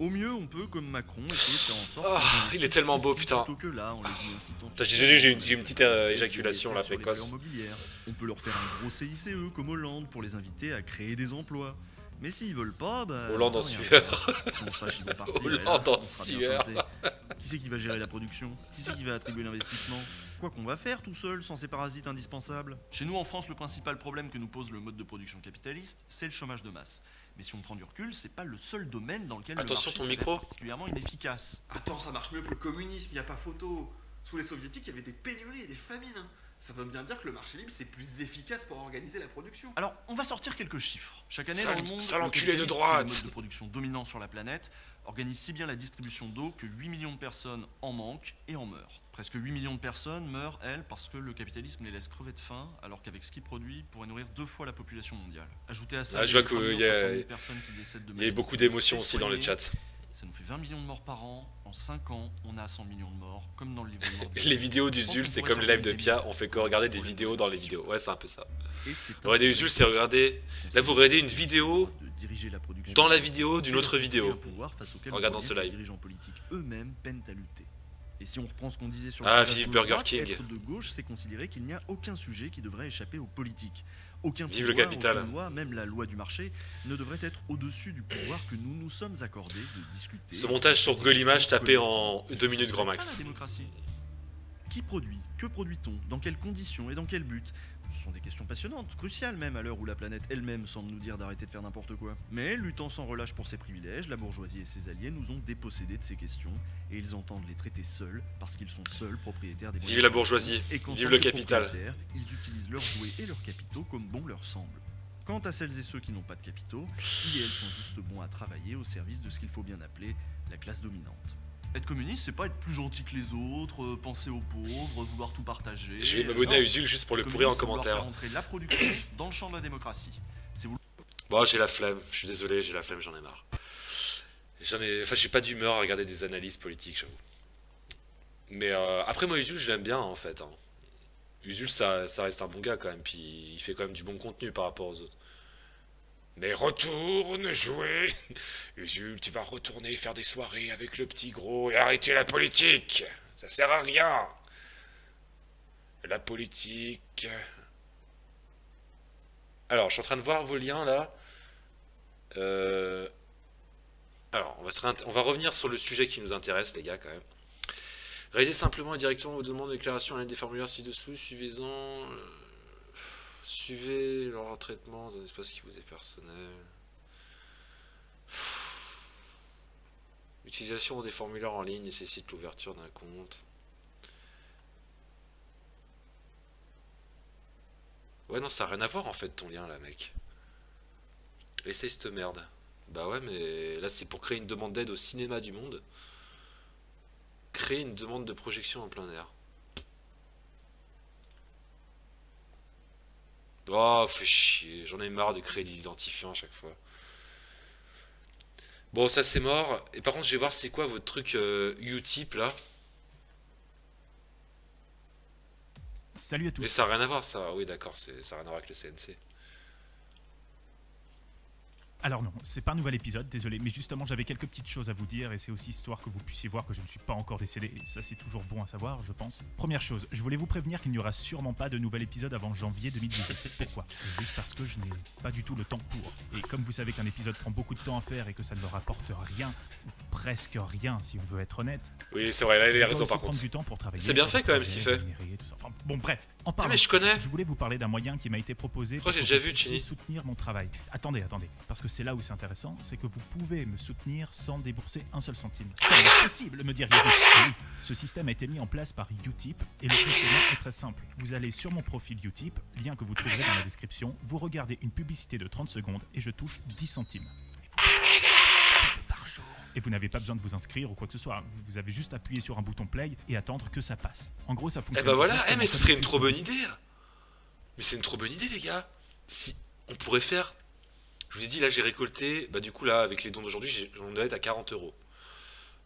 Speaker 6: Au mieux, on peut, comme Macron, essayer de faire en sorte...
Speaker 1: Oh, il est tellement beau, putain.
Speaker 6: Plutôt que là, en les y incitant...
Speaker 1: J'ai une petite éjaculation là, précoce.
Speaker 6: On peut leur faire un gros CICE, comme Hollande, pour les inviter à créer des emplois. Mais s'ils veulent pas, bah...
Speaker 1: Hollande en
Speaker 6: rien
Speaker 1: sueur.
Speaker 6: faire. Si on se fâche, ils vont partir.
Speaker 1: Hollande
Speaker 6: et là,
Speaker 1: en
Speaker 6: on sera bien
Speaker 1: sueur.
Speaker 6: feinté. Qui c'est qui va gérer la production? Qui c'est qui va attribuer l'investissement? Quoi qu'on va faire tout seul, sans ces parasites indispensables? Chez nous, en France, le principal problème que nous pose le mode de production capitaliste, c'est le chômage de masse. Mais si on prend du recul, c'est pas le seul domaine dans lequel
Speaker 1: Attention,
Speaker 6: le
Speaker 1: ton
Speaker 6: marché
Speaker 1: micro.
Speaker 6: s'avère particulièrement inefficace.
Speaker 4: Attends, ça marche mieux que le communisme, il n'y a pas photo. Sous les soviétiques, il y avait des pénuries et des famines. Ça veut bien dire que le marché libre, c'est plus efficace pour organiser la production.
Speaker 6: Alors, on va sortir quelques chiffres. Chaque année,
Speaker 1: Ça,
Speaker 6: dans le monde,
Speaker 1: ça,
Speaker 6: le
Speaker 1: l'enculé de
Speaker 6: capitalisme,
Speaker 1: droite.
Speaker 6: qui est le mode de production dominant sur la planète, organise si bien la distribution d'eau que 8 millions de personnes en manquent et en meurent. Presque 8 millions de personnes meurent, elles, parce que le capitalisme les laisse crever de faim, alors qu'avec ce qu'il produit, il pourrait nourrir 2 fois la population mondiale. Ajoutez à ça
Speaker 1: Ah, je vois
Speaker 6: les
Speaker 1: qu'il
Speaker 6: 3
Speaker 1: y a-
Speaker 6: 500 000 personnes qui décèdent de
Speaker 1: Il y a
Speaker 6: maladies
Speaker 1: beaucoup
Speaker 6: qui peuvent
Speaker 1: d'émotions aussi dans le
Speaker 6: s'essoigner.
Speaker 1: chat.
Speaker 6: Ça nous fait 20 millions de morts par an. En 5 ans, on a 100 millions de morts, comme dans le livre de mort.
Speaker 1: Les vidéos d'Usul, c'est comme les lives de Pia, on fait que regarder des vidéos dans les vidéos. Ouais, c'est un peu ça. Regarder Usul, c'est regarder. Là, vous regardez une vidéo dans la vidéo d'une autre vidéo. En regardant ce live.
Speaker 6: Les dirigeants politiques eux-mêmes peinent à lutter. Et si on reprend ce qu'on disait sur
Speaker 1: Ah,
Speaker 6: le
Speaker 1: vive
Speaker 6: plateau de
Speaker 1: Burger
Speaker 6: droite,
Speaker 1: King.
Speaker 6: être de gauche, c'est considérer qu'il n'y a aucun sujet qui devrait échapper aux politiques. Aucun
Speaker 1: Vive le
Speaker 6: pouvoir,
Speaker 1: capital.
Speaker 6: aucune loi, même la loi du marché, ne devrait être au-dessus du pouvoir que nous nous sommes accordés de discuter.
Speaker 1: Ce montage sur Golimage tapé en 2 minutes grand max.
Speaker 6: C'est ça, la démocratie. Qui produit? Que produit-on? Dans quelles conditions et dans quel but? Ce sont des questions passionnantes, cruciales même à l'heure où la planète elle-même semble nous dire d'arrêter de faire n'importe quoi. Mais luttant sans relâche pour ses privilèges, la bourgeoisie et ses alliés nous ont dépossédés de ces questions et ils entendent les traiter seuls parce qu'ils sont seuls propriétaires des moyens
Speaker 1: Vive la
Speaker 6: de production.
Speaker 1: bourgeoisie,
Speaker 6: Et qu'en
Speaker 1: vive
Speaker 6: tant
Speaker 1: le
Speaker 6: que
Speaker 1: capital.
Speaker 6: propriétaires, ils utilisent leurs jouets et leurs capitaux comme bon leur semble. Quant à celles et ceux qui n'ont pas de capitaux, ils et elles sont juste bons à travailler au service de ce qu'il faut bien appeler la classe dominante. Être communiste, c'est pas être plus gentil que les autres, penser aux pauvres, vouloir tout partager.
Speaker 1: Je vais m'abonner à
Speaker 6: Non.
Speaker 1: Usul juste pour le
Speaker 6: Être
Speaker 1: pourrir en
Speaker 6: communiste, c'est vouloir
Speaker 1: commentaire.
Speaker 6: faire entrer la production dans le champ de la démocratie. C'est vouloir
Speaker 1: Bon, j'ai la flemme, je suis désolé, j'ai la flemme, j'en ai marre. Enfin, j'ai pas d'humeur à regarder des analyses politiques, j'avoue. Mais après, moi, Usul, je l'aime bien, en fait. Hein. Usul, ça reste un bon gars, quand même, puis il fait quand même du bon contenu par rapport aux autres. Mais retourne jouer. Usul, tu vas retourner faire des soirées avec le petit gros et arrêter la politique. Ça sert à rien. La politique... Alors, je suis en train de voir vos liens, là. Alors, on va revenir sur le sujet qui nous intéresse, les gars, quand même. Réalisez simplement et directement vos demandes de déclaration à l'aide des formulaires ci-dessous, suivez-en... Suivez leur traitement dans un espace qui vous est personnel. L'utilisation des formulaires en ligne nécessite l'ouverture d'un compte. Ouais, non, ça n'a rien à voir en fait ton lien là, mec. Essaye cette merde. Bah ouais, mais là c'est pour créer une demande d'aide au cinéma du monde. Créer une demande de projection en plein air. Oh, fais chier, j'en ai marre de créer des identifiants à chaque fois. Bon, ça c'est mort. Et par contre, je vais voir c'est quoi votre truc Utip là.
Speaker 2: Salut à tous.
Speaker 1: Mais ça n'a rien à voir ça. Oui, d'accord, ça n'a rien à voir avec le CNC.
Speaker 2: Alors non, c'est pas un nouvel épisode, désolé, mais justement j'avais quelques petites choses à vous dire et c'est aussi histoire que vous puissiez voir que je ne suis pas encore décédé, et ça c'est toujours bon à savoir, je pense. Première chose, je voulais vous prévenir qu'il n'y aura sûrement pas de nouvel épisode avant janvier 2018. Pourquoi? Juste parce que je n'ai pas du tout le temps pour. Et comme vous savez qu'un épisode prend beaucoup de temps à faire et que ça ne me rapporte rien, ou presque rien si on veut être honnête.
Speaker 1: Oui, c'est vrai, là il a raison par
Speaker 2: prendre
Speaker 1: contre.
Speaker 2: du temps pour travailler.
Speaker 1: C'est bien fait quand même ce qu'il fait.
Speaker 2: Tout ça. Enfin, bon bref, en parlant
Speaker 1: mais je connais.
Speaker 2: je voulais vous parler d'un moyen qui m'a été proposé
Speaker 1: Pourquoi
Speaker 2: pour
Speaker 1: j'ai déjà
Speaker 2: que vous
Speaker 1: vu, Chini
Speaker 2: puissiez soutenir mon travail. Attendez, parce que c'est là où c'est intéressant, c'est que vous pouvez me soutenir sans débourser un seul centime. Comment est-ce possible, me diriez-vous? Oui, ce système a été mis en place par Utip et le fonctionnement est très simple. Vous allez sur mon profil Utip, lien que vous trouverez dans la description, vous regardez une publicité de 30 secondes et je touche 10 centimes. Par jour. Et vous n'avez pas besoin de vous inscrire ou quoi que ce soit. Vous avez juste appuyé sur un bouton play et attendre que ça passe. En gros, ça fonctionne.
Speaker 1: Eh bah voilà,
Speaker 2: exactement
Speaker 1: mais ce
Speaker 2: comme
Speaker 1: serait
Speaker 2: le
Speaker 1: une trop bonne idée. Mais c'est une trop bonne idée, les gars. Si on pourrait faire. Je vous ai dit, là j'ai récolté. Bah du coup, là, avec les dons d'aujourd'hui, j'en dois être à 40 €.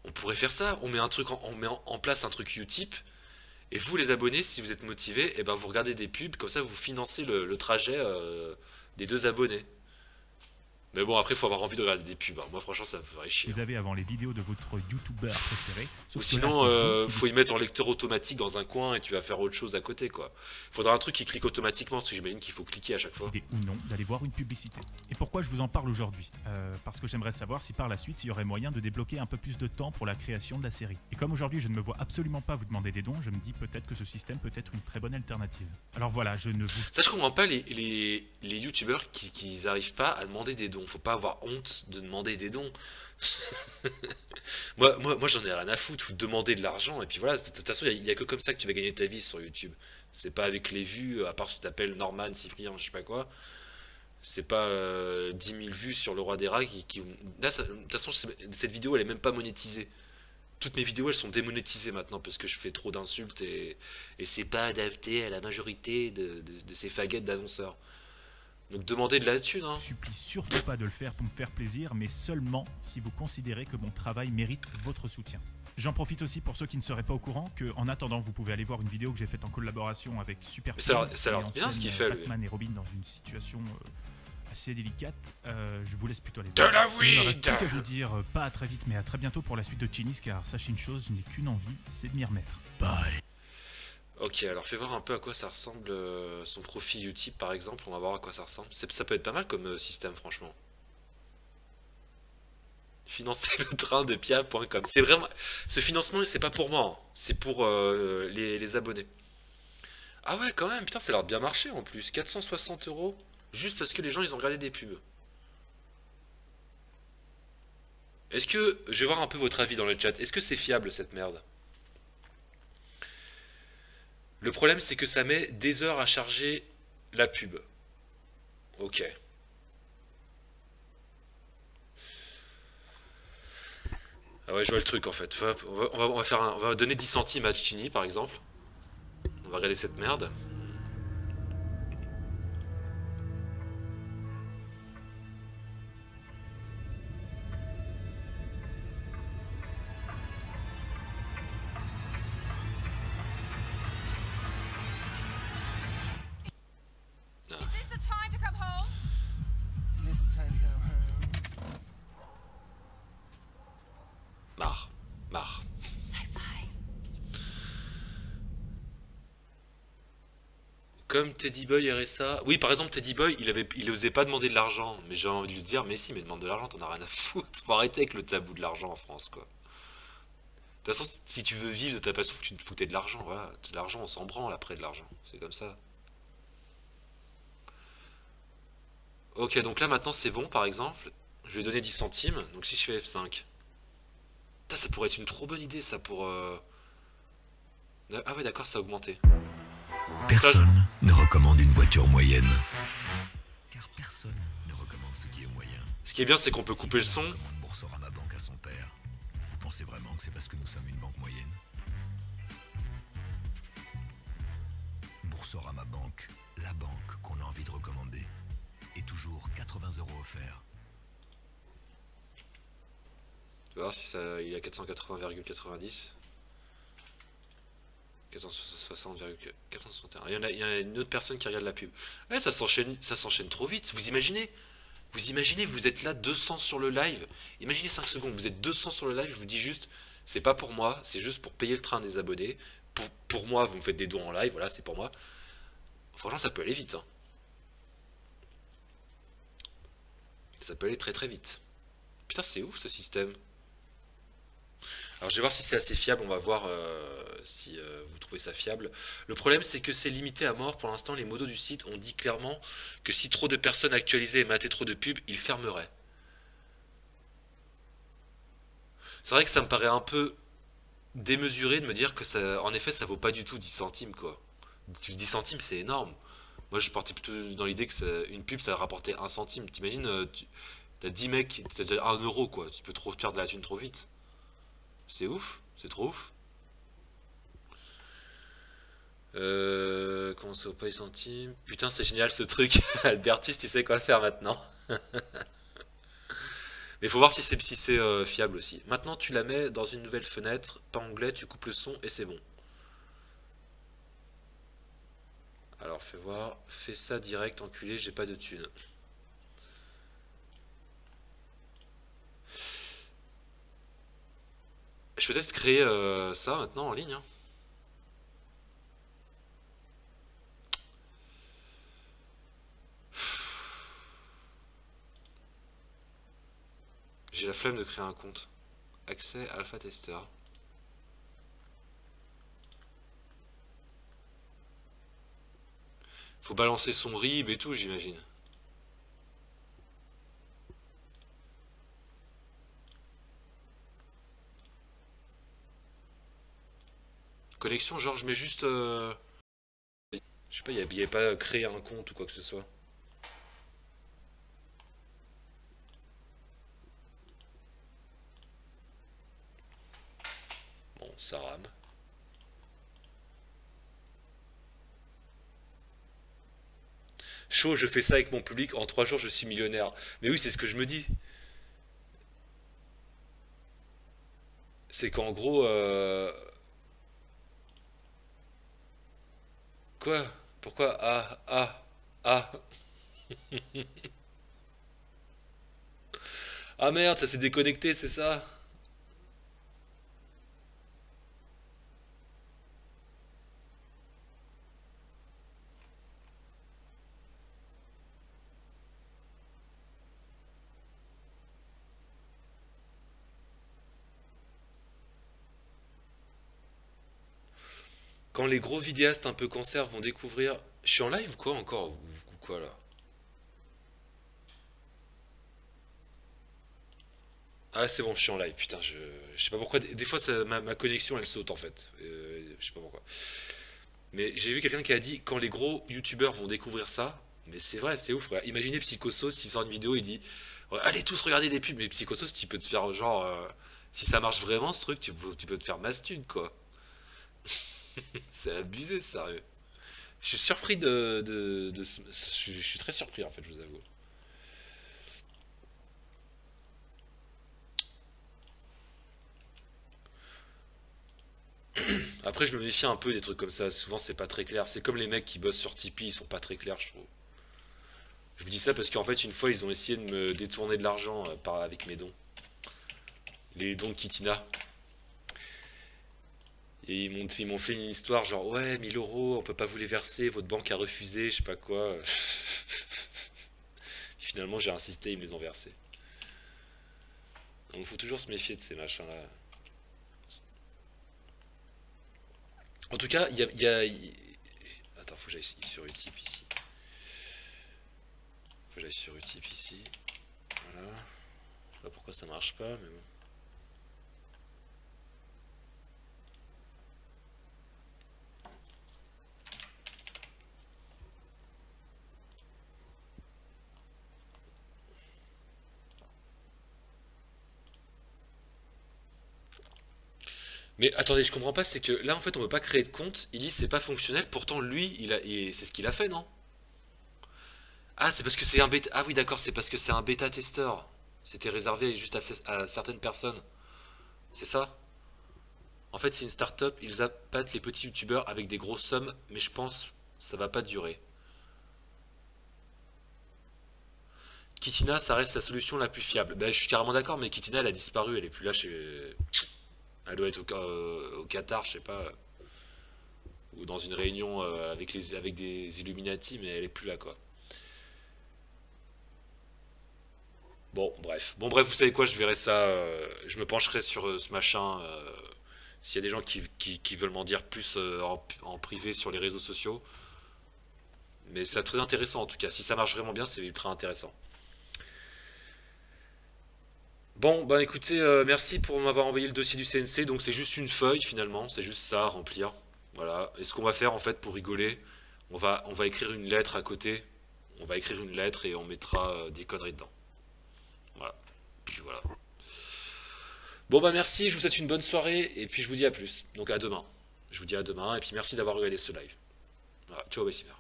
Speaker 1: On pourrait faire ça. On met un truc, on met en place un truc Utip. Et vous, les abonnés, si vous êtes motivés, et ben vous regardez des pubs, comme ça vous financez le trajet des 2 abonnés. Mais bon, après, il faut avoir envie de regarder des pubs. Hein. Moi, franchement, ça me ferait chier.
Speaker 2: Vous avez avant les vidéos de votre youtubeur préféré.
Speaker 1: Ou sinon, faut y mettre en lecteur automatique dans un coin et tu vas faire autre chose à côté, quoi. Faudra un truc qui clique automatiquement, parce que j'imagine qu'il faut cliquer à chaque fois.
Speaker 2: Ou non, d'aller voir une publicité. Et pourquoi je vous en parle aujourd'hui? Parce que j'aimerais savoir si par la suite, il y aurait moyen de débloquer un peu plus de temps pour la création de la série. Et comme aujourd'hui, je ne me vois absolument pas vous demander des dons, je me dis peut-être que ce système peut être une très bonne alternative. Alors voilà, je ne vous...
Speaker 1: Ça, je comprends pas les youtubeurs qui n'arrivent pas à demander des dons. dons. Faut pas avoir honte de demander des dons. Moi j'en ai rien à foutre. Faut demander de l'argent. Et puis voilà, de toute façon, il y a que comme ça que tu vas gagner ta vie sur YouTube. C'est pas avec les vues, à part si tu t'appelles Norman, Cyprien, je sais pas quoi. C'est pas 10 000 vues sur le roi des rats qui... Là, de toute façon, cette vidéo, elle est même pas monétisée. Toutes mes vidéos, elles sont démonétisées maintenant parce que je fais trop d'insultes et c'est pas adapté à la majorité de ces faguettes d'annonceurs. Donc demandez de la thune, hein.
Speaker 2: Je supplie surtout pas de le faire pour me faire plaisir, mais seulement si vous considérez que mon travail mérite votre soutien. J'en profite aussi pour ceux qui ne seraient pas au courant que, en attendant, vous pouvez aller voir une vidéo que j'ai faite en collaboration avec Super.
Speaker 1: Ça a l'air bien ce qu'il fait, lui.
Speaker 2: Batman et Robin dans une situation assez délicate. Je vous laisse plutôt aller
Speaker 1: de la
Speaker 2: Il me reste plus qu'à vous dire pas à très vite, mais à très bientôt pour la suite de Chinis, car sachez une chose, je n'ai qu'une envie, c'est de m'y remettre. Bye.
Speaker 1: Ok, alors fais voir un peu à quoi ça ressemble son profil Utip par exemple, on va voir à quoi ça ressemble. Ça peut être pas mal comme système franchement. Financer le train de pia.com. C'est vraiment... Ce financement c'est pas pour moi, hein. C'est pour les abonnés. Ah ouais quand même, putain ça a l'air de bien marcher en plus. 460 € juste parce que les gens ils ont regardé des pubs. Est-ce que... Je vais voir un peu votre avis dans le chat. Est-ce que c'est fiable cette merde? Le problème, c'est que ça met des heures à charger la pub. Ok. Ah ouais, je vois le truc en fait. On va donner 10 centimes à Chini par exemple. On va regarder cette merde. Marre. Comme Teddy Boy RSA. Oui, par exemple, Teddy Boy, il osait pas demander de l'argent. Mais j'ai envie de lui dire, mais si, mais demande de l'argent, t'en as rien à foutre. Faut arrêter avec le tabou de l'argent en France, quoi. De toute façon, si tu veux vivre de ta passion, tu te foutais de l'argent, voilà. De l'argent, on s'en branle après de l'argent. C'est comme ça. Ok, donc là, maintenant, c'est bon, par exemple. Je vais donner 10 centimes. Donc si je fais F5. Putain, ça pourrait être une trop bonne idée, ça, pour... Ah ouais, d'accord, ça a augmenté.
Speaker 11: Personne ne recommande une voiture moyenne. Car personne ne recommande ce qui est moyen.
Speaker 1: Ce qui est bien, c'est qu'on peut couper le son.
Speaker 11: Boursorama Banque à son père. Vous pensez vraiment que c'est parce que nous sommes une banque moyenne? Boursorama Banque, la banque qu'on a envie de recommander. Et toujours 80 € offerts.
Speaker 1: Tu vas voir si ça, il a 480,90. 460,461. Il y a une autre personne qui regarde la pub. Ouais, ça s'enchaîne trop vite. Vous imaginez, vous êtes là 200 sur le live. Imaginez 5 secondes, vous êtes 200 sur le live. Je vous dis juste, c'est pas pour moi, c'est juste pour payer le train des abonnés. Pour moi, vous me faites des dons en live, voilà, c'est pour moi. Franchement, ça peut aller vite, hein. Ça peut aller très très vite. Putain, c'est ouf ce système. Alors je vais voir si c'est assez fiable, on va voir si vous trouvez ça fiable. Le problème c'est que c'est limité à mort. Pour l'instant les modos du site ont dit clairement que si trop de personnes actualisaient et mataient trop de pubs, ils fermeraient. C'est vrai que ça me paraît un peu démesuré de me dire que ça, en effet ça vaut pas du tout 10 centimes quoi. 10 centimes c'est énorme. Moi je partais plutôt dans l'idée que une pub ça rapportait 1 centime. T'imagines, t'as 10 mecs, t'as déjà 1 € quoi. Tu peux trop faire de la thune trop vite. C'est ouf, c'est trop ouf. Comment ça vaut pas 10 centimes? Putain c'est génial ce truc. Albertus tu sais quoi faire maintenant. Mais faut voir si c'est fiable aussi. Maintenant tu la mets dans une nouvelle fenêtre, pas onglet, tu coupes le son et c'est bon. Alors fais voir, fais ça direct enculé, j'ai pas de thune. Je peux peut-être créer ça maintenant en ligne, hein. J'ai la flemme de créer un compte. Accès alpha tester. Faut balancer son RIB et tout, j'imagine. Connexion, genre je mets juste... Je sais pas, il n'y avait pas créé un compte ou quoi que ce soit. Bon, ça rame. Chaud, je fais ça avec mon public, en 3 jours je suis millionnaire. Mais oui, c'est ce que je me dis. C'est qu'en gros... Quoi? Pourquoi? Ah, ah, ah. Ah merde, ça s'est déconnecté, c'est ça? Quand les gros vidéastes un peu cancer vont découvrir... Je suis en live ou quoi encore? Ou quoi là? Ah c'est bon, je suis en live, putain, je sais pas pourquoi, des fois ma connexion elle saute en fait, je sais pas pourquoi. Mais j'ai vu quelqu'un qui a dit, quand les gros youtubeurs vont découvrir ça, mais c'est vrai, c'est ouf, regarde. Imaginez Psychosos, s'il sort une vidéo, il dit, ouais, allez tous regarder des pubs, mais Psychosos, tu peux te faire genre, si ça marche vraiment ce truc, tu peux te faire masse thune quoi. C'est abusé, sérieux. Je suis surpris je suis très surpris en fait, je vous avoue. Après, je me méfie un peu des trucs comme ça. Souvent, c'est pas très clair. C'est comme les mecs qui bossent sur Tipeee, ils sont pas très clairs, je trouve. Je vous dis ça parce qu'en fait, une fois, ils ont essayé de me détourner de l'argent avec mes dons. Les dons de Kitina. Et ils m'ont fait une histoire genre, ouais, 1000 euros, on peut pas vous les verser, votre banque a refusé, je sais pas quoi. Finalement, j'ai insisté, ils me les ont versés. Donc, il faut toujours se méfier de ces machins-là. En tout cas, Attends, faut que j'aille sur Utip ici. Faut que j'aille sur Utip ici. Voilà. Je sais pas pourquoi ça marche pas, mais bon. Mais attendez, je comprends pas, c'est que là en fait on peut pas créer de compte, il dit c'est pas fonctionnel, pourtant lui, c'est ce qu'il a fait, non? Ah, c'est parce que c'est un bêta. Ah oui, d'accord, c'est parce que c'est un bêta testeur. C'était réservé juste à certaines personnes. C'est ça? En fait, c'est une start-up, ils appâtent les petits youtubeurs avec des grosses sommes, mais je pense que ça va pas durer. Kitina, ça reste la solution la plus fiable. Ben, je suis carrément d'accord, mais Kitina, elle a disparu, elle est plus là chez... Elle doit être au Qatar, je sais pas. Ou dans une réunion avec des Illuminati, mais elle est plus là, quoi. Bon, bref. Bon, bref, vous savez quoi, je verrai ça. Je me pencherai sur ce machin. S'il y a des gens qui veulent m'en dire plus en privé sur les réseaux sociaux. Mais c'est très intéressant, en tout cas. Si ça marche vraiment bien, c'est ultra intéressant. Bon, bah écoutez, merci pour m'avoir envoyé le dossier du CNC. Donc c'est juste une feuille finalement, c'est juste ça à remplir. Voilà. Et ce qu'on va faire en fait pour rigoler, on va écrire une lettre à côté. On va écrire une lettre et on mettra des conneries dedans. Voilà. Puis voilà. Bon bah merci, je vous souhaite une bonne soirée et puis je vous dis à plus. Donc à demain. Je vous dis à demain et puis merci d'avoir regardé ce live. Voilà. Ciao, Bessimer.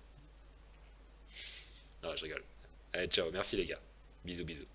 Speaker 1: Ah, je rigole. Allez, ciao, merci les gars. Bisous, bisous.